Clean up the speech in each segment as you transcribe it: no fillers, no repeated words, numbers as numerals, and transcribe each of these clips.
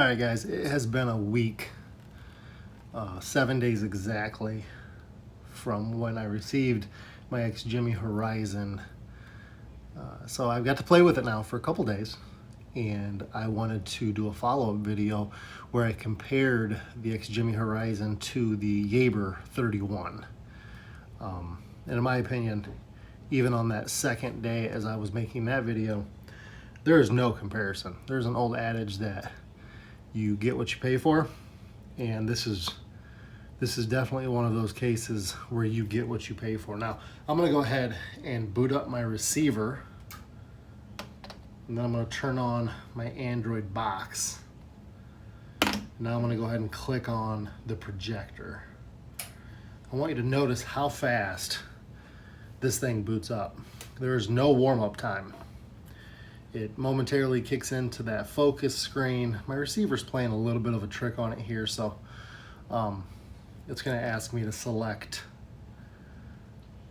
Alright guys, it has been a week, 7 days exactly from when I received my XGIMI Horizon. So I've got to play with it now for a couple days, and I wanted to do a follow-up video where I compared the XGIMI Horizon to the Jaeger 31. And in my opinion, even on that second day as I was making that video, there is no comparison. There's an old adage that you get what you pay for, and this is definitely one of those cases where you get what you pay for. Now I'm gonna go ahead and boot up my receiver, and then I'm gonna turn on my Android box. Now I'm gonna go ahead and click on the projector. I want you to notice how fast this thing boots up. There is no warm-up time. It momentarily kicks into that focus screen. My receiver's playing a little bit of a trick on it here, so it's gonna ask me to select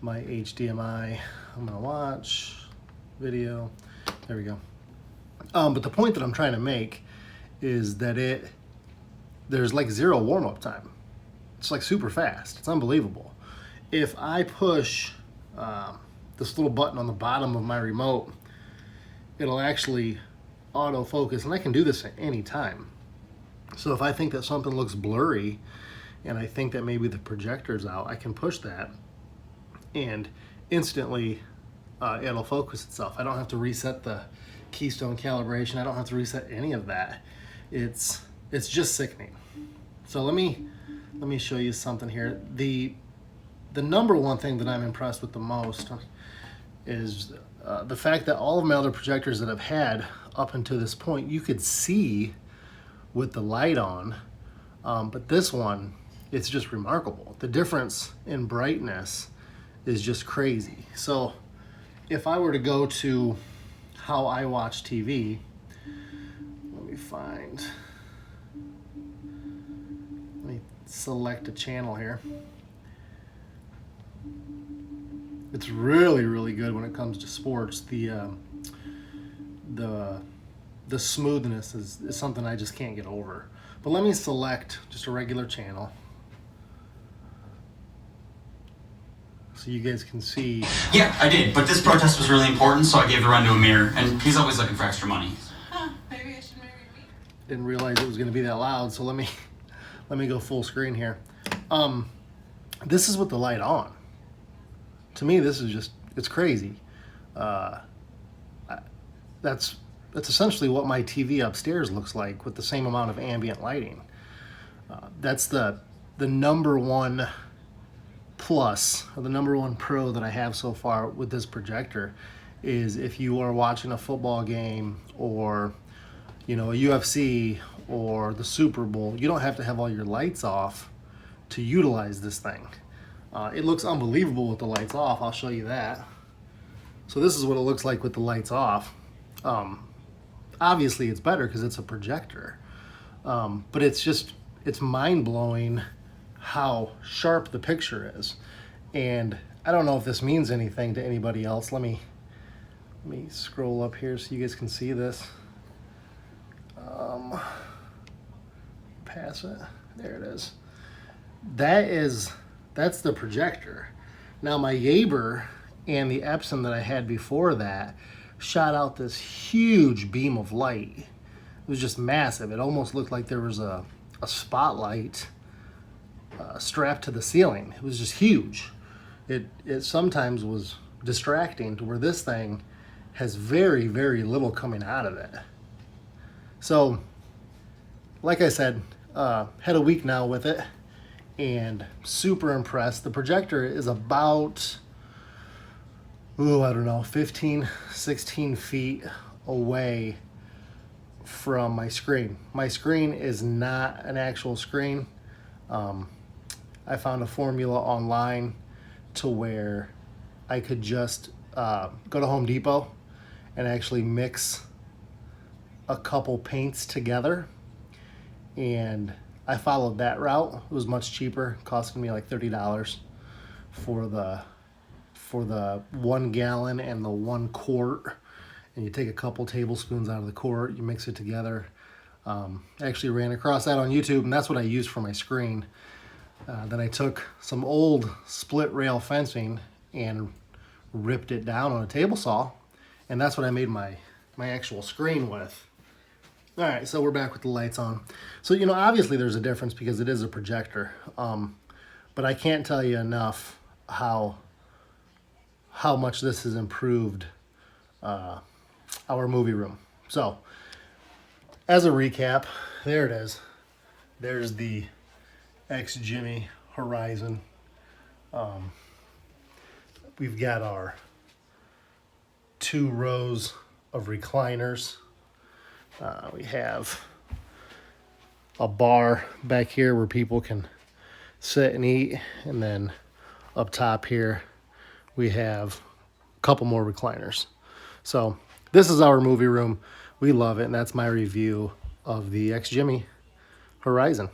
my HDMI. I'm gonna watch video. There we go. But the point that I'm trying to make is that there's like zero warm-up time. It's like super fast. It's unbelievable. If I push this little button on the bottom of my remote, it'll actually autofocus, and I can do this at any time. So if I think that something looks blurry and I think that maybe the projector's out, I can push that and instantly it'll focus itself. I don't have to reset the keystone calibration. I don't have to reset any of that. It's just sickening. So let me show you something here. The number one thing that I'm impressed with the most is the fact that all of my other projectors that I've had up until this point, you could see with the light on, but this one, it's just remarkable. The difference in brightness is just crazy. So if I were to go to how I watch TV, let me select a channel here. It's really, really good when it comes to sports. The smoothness is something I just can't get over. But let me select just a regular channel so you guys can see. Yeah, I did, but this protest was really important, so I gave the run to Amir, and he's always looking for extra money. Maybe I should marry me. Didn't realize it was going to be that loud, so let me go full screen here. This is with the light on. To me, this is just, it's crazy. That's essentially what my TV upstairs looks like with the same amount of ambient lighting. That's the number one plus, or the number one pro that I have so far with this projector, is if you are watching a football game or, you know, a UFC or the Super Bowl, you don't have to have all your lights off to utilize this thing. It looks unbelievable with the lights off. I'll show you that. So this is what it looks like with the lights off. Obviously it's better because it's a projector, but it's mind-blowing how sharp the picture is. And I don't know if this means anything to anybody else. Let me scroll up here so you guys can see this. Pass it. There it is. That's the projector. Now my Jaeger and the Epson that I had before that shot out this huge beam of light. It was just massive. It almost looked like there was a spotlight strapped to the ceiling. It was just huge. It sometimes was distracting to where this thing has very, very little coming out of it. So, like I said, had a week now with it, and super impressed. The projector is about, I don't know, 15, 16 feet away from my screen. My screen is not an actual screen. I found a formula online to where I could just go to Home Depot and actually mix a couple paints together, and I followed that route. It was much cheaper, costing me like $30 for the 1 gallon and the 1 quart. And you take a couple tablespoons out of the quart, you mix it together. Actually ran across that on YouTube, and that's what I used for my screen. Then I took some old split rail fencing and ripped it down on a table saw, and that's what I made my actual screen with. All right, so we're back with the lights on. So, you know, obviously there's a difference because it is a projector, but I can't tell you enough how much this has improved our movie room. So, as a recap, there it is. There's the XGIMI Horizon. We've got our 2 rows of recliners. We have a bar back here where people can sit and eat, and then up top here we have a couple more recliners. So this is our movie room. We love it, and that's my review of the XGIMI Horizon.